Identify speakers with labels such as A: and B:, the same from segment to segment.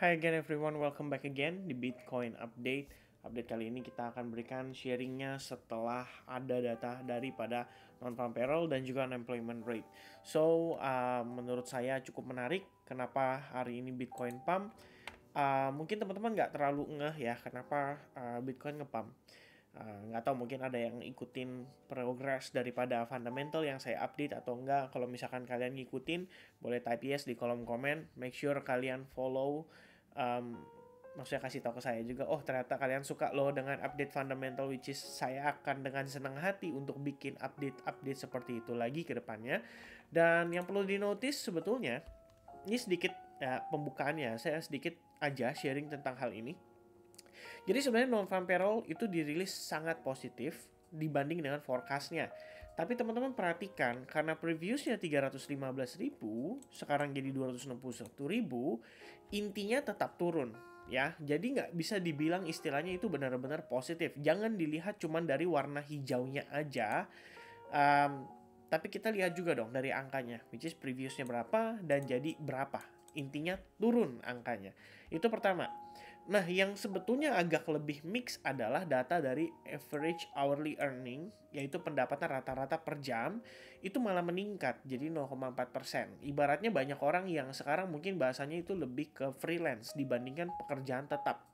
A: Hi again everyone, welcome back again di Bitcoin Update. Update kali ini kita akan berikan sharingnya setelah ada data daripada non-farm payroll dan juga unemployment rate. So, menurut saya cukup menarik kenapa hari ini Bitcoin pump. Mungkin teman-teman nggak terlalu ngeh ya kenapa Bitcoin nge-pump. Nggak tahu mungkin ada yang ikutin progress daripada fundamental yang saya update atau enggak. Kalau misalkan kalian ngikutin, boleh type yes di kolom komen. Make sure kalian follow, maksudnya kasih tahu ke saya juga, oh ternyata kalian suka loh dengan update fundamental, which is saya akan dengan senang hati untuk bikin update seperti itu lagi ke depannya. Dan yang perlu dinotis sebetulnya, ini sedikit ya, pembukaannya, saya sedikit aja sharing tentang hal ini. Jadi sebenarnya non-farm payroll itu dirilis sangat positif dibanding dengan forecastnya. Tapi teman-teman perhatikan, karena previousnya 315.000, sekarang jadi 261.000, intinya tetap turun. Ya, jadi nggak bisa dibilang istilahnya itu benar-benar positif. Jangan dilihat cuma dari warna hijaunya aja. Tapi kita lihat juga dong dari angkanya, which is previously berapa dan jadi berapa. Intinya turun angkanya. Itu pertama. Nah, yang sebetulnya agak lebih mix adalah data dari average hourly earning, yaitu pendapatan rata-rata per jam, itu malah meningkat jadi 0,4%. Ibaratnya banyak orang yang sekarang mungkin bahasanya itu lebih ke freelance dibandingkan pekerjaan tetap.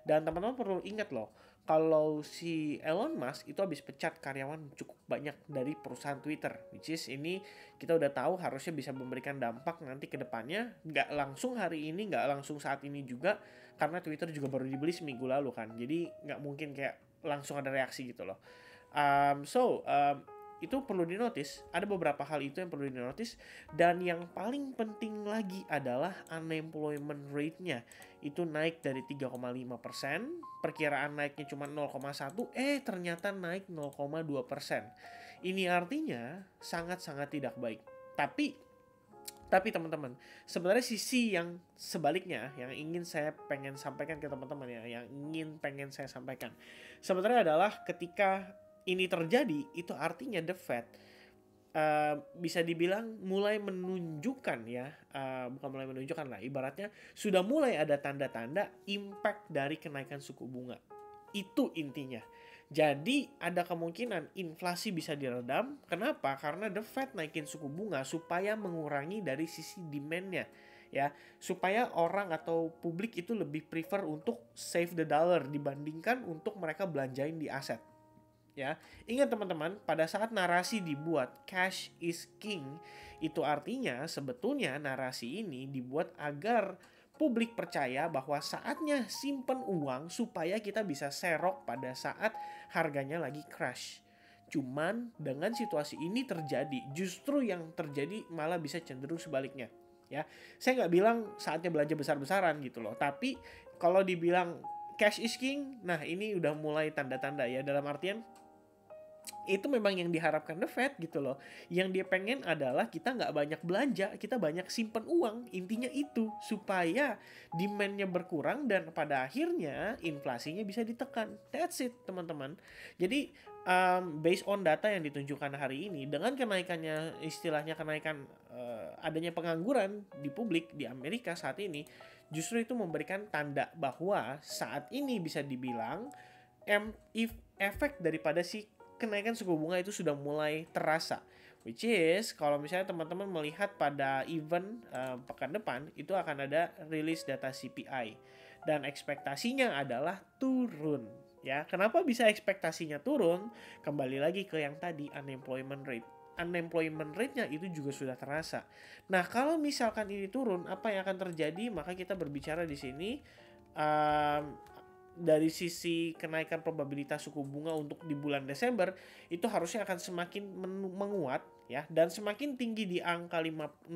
A: Dan teman-teman perlu ingat loh, kalau si Elon Musk itu habis pecat karyawan cukup banyak dari perusahaan Twitter, which is ini kita udah tahu harusnya bisa memberikan dampak nanti ke depannya, nggak langsung hari ini, nggak langsung saat ini juga, karena Twitter juga baru dibeli seminggu lalu kan, jadi nggak mungkin kayak langsung ada reaksi gitu loh. Itu perlu dinotis, ada beberapa hal itu yang perlu dinotis, dan yang paling penting lagi adalah unemployment rate-nya itu naik dari 3,5%, perkiraan naiknya cuma 0,1, ternyata naik 0,2%. Ini artinya sangat-sangat tidak baik. Tapi teman-teman, sebenarnya sisi yang sebaliknya yang ingin saya pengen sampaikan ke teman-teman ya, yang pengen saya sampaikan sebenarnya adalah ketika ini terjadi, itu artinya the Fed bisa dibilang mulai menunjukkan ya, bukan mulai menunjukkan lah, ibaratnya sudah mulai ada tanda-tanda impact dari kenaikan suku bunga. Itu intinya. Jadi ada kemungkinan inflasi bisa diredam. Kenapa? Karena the Fed naikin suku bunga supaya mengurangi dari sisi demand-nya. Ya, supaya orang atau publik itu lebih prefer untuk save the dollar dibandingkan untuk mereka belanjain di aset. Ya, ingat teman-teman, pada saat narasi dibuat cash is king, itu artinya sebetulnya narasi ini dibuat agar publik percaya bahwa saatnya simpen uang supaya kita bisa serok pada saat harganya lagi crash. Cuman dengan situasi ini terjadi, justru yang terjadi malah bisa cenderung sebaliknya. Ya, saya nggak bilang saatnya belanja besar-besaran gitu loh, tapi kalau dibilang cash is king, nah ini udah mulai tanda-tanda ya, dalam artian itu memang yang diharapkan the Fed gitu loh. Yang dia pengen adalah kita nggak banyak belanja, kita banyak simpen uang. Intinya itu, supaya demand-nya berkurang dan pada akhirnya inflasinya bisa ditekan. That's it, teman-teman. Jadi, based on data yang ditunjukkan hari ini, dengan kenaikannya, istilahnya kenaikan adanya pengangguran di publik di Amerika saat ini, justru itu memberikan tanda bahwa saat ini bisa dibilang efek daripada si kenaikan suku bunga itu sudah mulai terasa, which is kalau misalnya teman-teman melihat pada event pekan depan itu akan ada rilis data CPI dan ekspektasinya adalah turun. Ya, kenapa bisa ekspektasinya turun? Kembali lagi ke yang tadi, unemployment rate. Unemployment rate-nya itu juga sudah terasa. Nah, kalau misalkan ini turun, apa yang akan terjadi? Maka kita berbicara di sini dari sisi kenaikan probabilitas suku bunga untuk di bulan Desember itu harusnya akan semakin menguat ya, dan semakin tinggi di angka 0,5%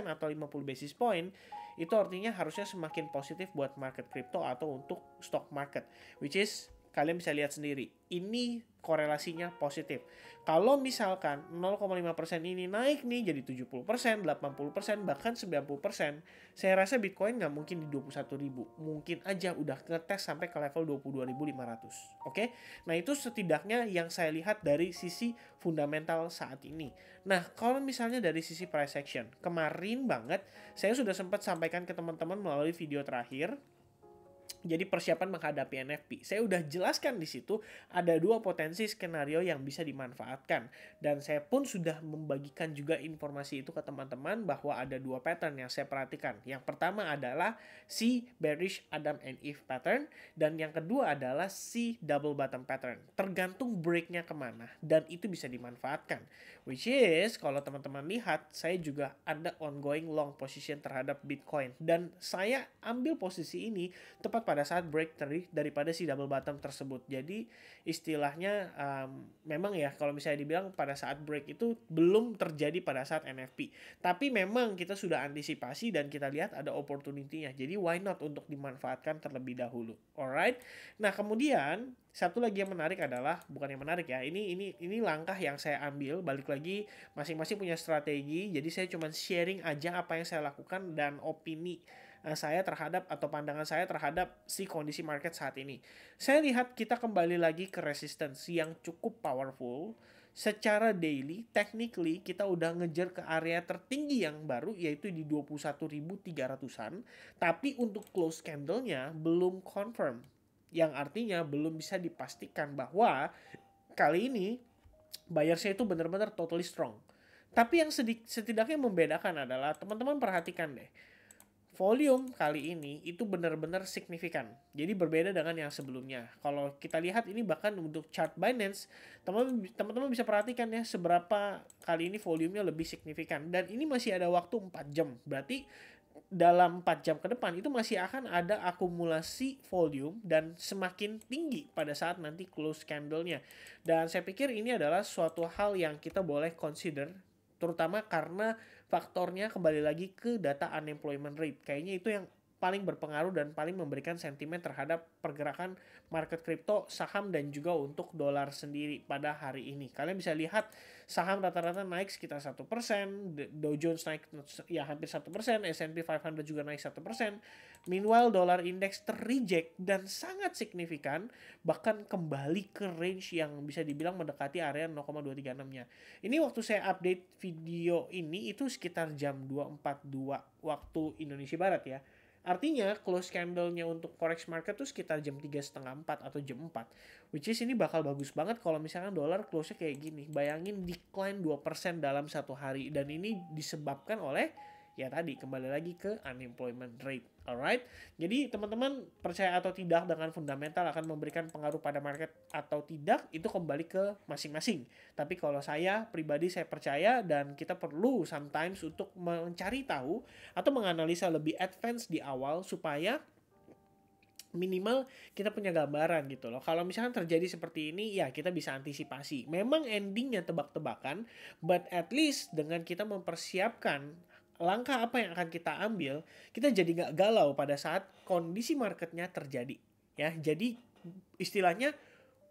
A: atau 50 basis point, itu artinya harusnya semakin positif buat market crypto atau untuk stock market, which is kalian bisa lihat sendiri. Ini korelasinya positif. Kalau misalkan 0,5% ini naik nih jadi 70%, 80%, bahkan 90%, saya rasa Bitcoin nggak mungkin di 21.000. Mungkin aja udah ngetes sampai ke level 22.500. Oke? Nah, itu setidaknya yang saya lihat dari sisi fundamental saat ini. Nah, kalau misalnya dari sisi price action, kemarin banget saya sudah sempat sampaikan ke teman-teman melalui video terakhir. Jadi persiapan menghadapi NFP. Saya udah jelaskan di situ ada dua potensi skenario yang bisa dimanfaatkan. Dan saya pun sudah membagikan juga informasi itu ke teman-teman bahwa ada dua pattern yang saya perhatikan. Yang pertama adalah si bearish Adam and Eve pattern. Dan yang kedua adalah si double bottom pattern. Tergantung breaknya kemana. Dan itu bisa dimanfaatkan. Which is, kalau teman-teman lihat, saya juga ada ongoing long position terhadap Bitcoin. Dan saya ambil posisi ini tepat pada saat break daripada si double bottom tersebut. Jadi istilahnya memang ya kalau misalnya dibilang pada saat break itu belum terjadi pada saat NFP. Tapi memang kita sudah antisipasi dan kita lihat ada opportunity-nya. Jadi why not untuk dimanfaatkan terlebih dahulu. Alright. Nah, kemudian satu lagi yang menarik adalah, bukan yang menarik ya, ini langkah yang saya ambil, balik lagi masing-masing punya strategi, jadi saya cuma sharing aja apa yang saya lakukan dan opini saya terhadap atau pandangan saya terhadap si kondisi market saat ini. Saya lihat kita kembali lagi ke resistance yang cukup powerful. Secara daily, technically kita udah ngejar ke area tertinggi yang baru yaitu di 21.300-an, tapi untuk close candle-nya belum confirm. Yang artinya belum bisa dipastikan bahwa kali ini buyersnya itu benar-benar totally strong. Tapi yang setidaknya membedakan adalah teman-teman perhatikan deh. Volume kali ini itu benar-benar signifikan. Jadi berbeda dengan yang sebelumnya. Kalau kita lihat ini bahkan untuk chart Binance, teman-teman bisa perhatikan ya seberapa kali ini volumenya lebih signifikan. Dan ini masih ada waktu 4 jam. Berarti dalam 4 jam ke depan itu masih akan ada akumulasi volume dan semakin tinggi pada saat nanti close candle-nya. Dan saya pikir ini adalah suatu hal yang kita boleh consider, terutama karena faktornya kembali lagi ke data unemployment rate. Kayaknya itu yang paling berpengaruh dan paling memberikan sentimen terhadap pergerakan market kripto, saham, dan juga untuk dolar sendiri pada hari ini. Kalian bisa lihat saham rata-rata naik sekitar 1%, Dow Jones naik ya hampir 1%, S&P 500 juga naik 1%. Meanwhile, dolar index terreject dan sangat signifikan, bahkan kembali ke range yang bisa dibilang mendekati area 0,236-nya. Ini waktu saya update video ini itu sekitar jam 2.42 waktu Indonesia Barat ya. Artinya close candle-nya untuk forex market tuh sekitar jam 3.30 4 atau jam 4. Which is ini bakal bagus banget kalau misalkan dolar close-nya kayak gini. Bayangin decline 2% dalam satu hari. Dan ini disebabkan oleh ya tadi kembali lagi ke unemployment rate. Alright, jadi teman-teman percaya atau tidak dengan fundamental akan memberikan pengaruh pada market atau tidak, itu kembali ke masing-masing. Tapi kalau saya pribadi saya percaya dan kita perlu sometimes untuk mencari tahu atau menganalisa lebih advance di awal supaya minimal kita punya gambaran gitu loh. Kalau misalkan terjadi seperti ini ya kita bisa antisipasi. Memang endingnya tebak-tebakan, but at least dengan kita mempersiapkan langkah apa yang akan kita ambil, kita jadi nggak galau pada saat kondisi marketnya terjadi. Ya, jadi istilahnya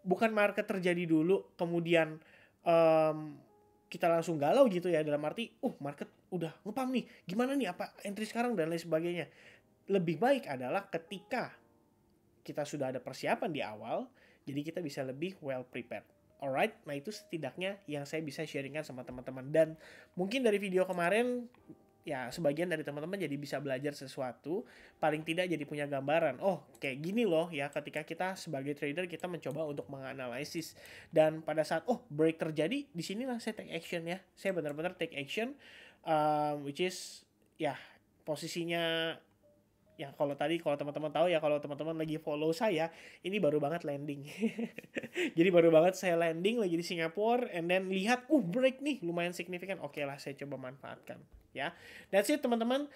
A: bukan market terjadi dulu, kemudian kita langsung galau gitu ya, dalam arti, market udah ngepam nih, gimana nih, apa entry sekarang dan lain sebagainya. Lebih baik adalah ketika kita sudah ada persiapan di awal, jadi kita bisa lebih well prepared. Alright, nah itu setidaknya yang saya bisa sharingkan sama teman-teman. Dan mungkin dari video kemarin, ya sebagian dari teman-teman jadi bisa belajar sesuatu, paling tidak jadi punya gambaran, kayak gini loh ya ketika kita sebagai trader kita mencoba untuk menganalisis. Dan pada saat break terjadi, disinilah saya take action ya, saya benar-benar take action, which is ya posisinya ya kalau teman-teman tahu ya, kalau teman-teman lagi follow saya, ini baru banget landing. Jadi baru banget saya landing lagi di Singapura, and then lihat break nih lumayan signifikan, oke lah saya coba manfaatkan. ya. That's it teman-teman.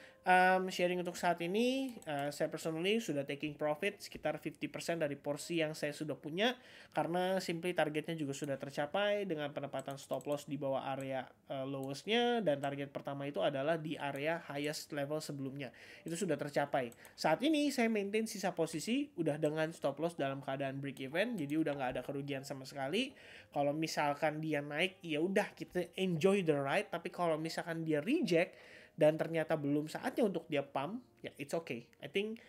A: Sharing untuk saat ini, saya personally sudah taking profit sekitar 50% dari porsi yang saya sudah punya, karena simply targetnya juga sudah tercapai dengan penempatan stop loss di bawah area lowestnya, dan target pertama itu adalah di area highest level sebelumnya. Itu sudah tercapai. Saat ini saya maintain sisa posisi udah dengan stop loss dalam keadaan break even, jadi udah nggak ada kerugian sama sekali. Kalau misalkan dia naik, ya udah kita enjoy the ride. Tapi kalau misalkan dia reject dan ternyata belum saatnya untuk dia pump, ya it's okay. I think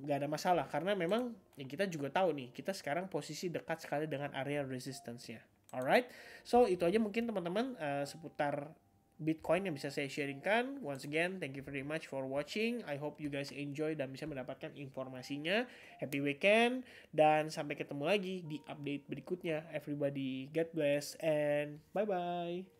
A: nggak ada masalah, karena memang yang kita juga tahu nih, kita sekarang posisi dekat sekali dengan area resistance-nya. Alright, so itu aja mungkin teman-teman seputar Bitcoin yang bisa saya sharingkan. Once again, thank you very much for watching. I hope you guys enjoy dan bisa mendapatkan informasinya. Happy weekend, dan sampai ketemu lagi di update berikutnya. Everybody, God bless, and bye-bye.